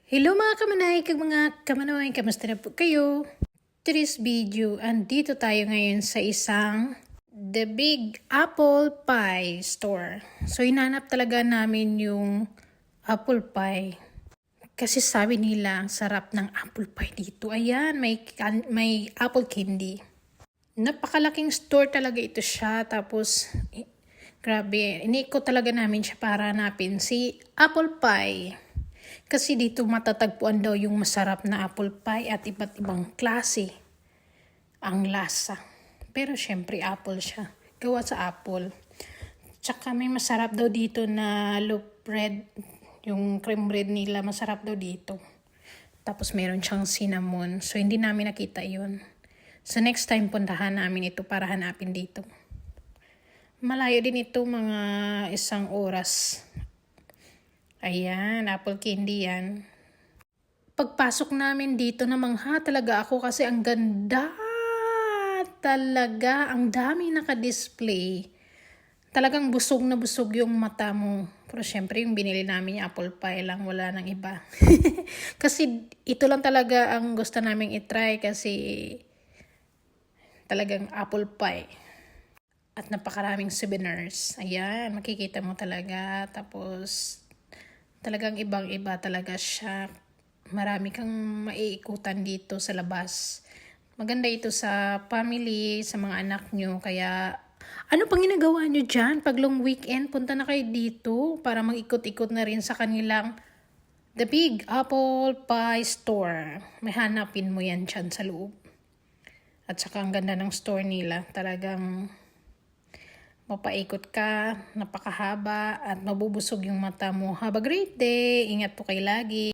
Hello mga kamanay, kag mga kamanoy, kamusta na po kayo? Today's video, andito tayo ngayon sa isang The Big Apple Pie Store. So hinanap talaga namin yung apple pie. Kasi sabi nila, ang sarap ng apple pie dito. Ayan, may apple candy. Napakalaking store talaga ito siya. Tapos, grabe, iniikot talaga namin siya para hanapin si apple pie. Kasi dito matatagpuan daw yung masarap na apple pie at iba't ibang klase ang lasa. Pero syempre apple siya. Gawa sa apple. Tsaka may masarap daw dito na loaf bread. Yung cream bread nila masarap daw dito. Tapos meron siyang cinnamon. So hindi namin nakita yun. So next time puntahan namin ito para hanapin dito. Malayo din ito mga 1 oras. Ayan, apple candy yan. Pagpasok namin dito, namangha talaga ako kasi ang ganda talaga. Ang dami naka-display. Talagang busog na busog yung mata mo. Pero syempre yung binili namin yung apple pie lang, wala nang iba. Kasi ito lang talaga ang gusto naming itry kasi talagang apple pie. At napakaraming souvenirs. Ayan, makikita mo talaga. Tapos talagang ibang-iba talaga siya. Marami kang maiikutan dito sa labas. Maganda ito sa family, sa mga anak nyo. Kaya, ano pang ginagawa nyo dyan? Pag long weekend, punta na kayo dito para mag-ikot-ikot na rin sa kanilang The Big Apple Pie Store. May hanapin mo yan dyan sa loob. At saka ang ganda ng store nila. Talagang mapaikot ka, napakahaba, at mabubusog yung mata mo. Have a great day. Ingat po kayo lagi.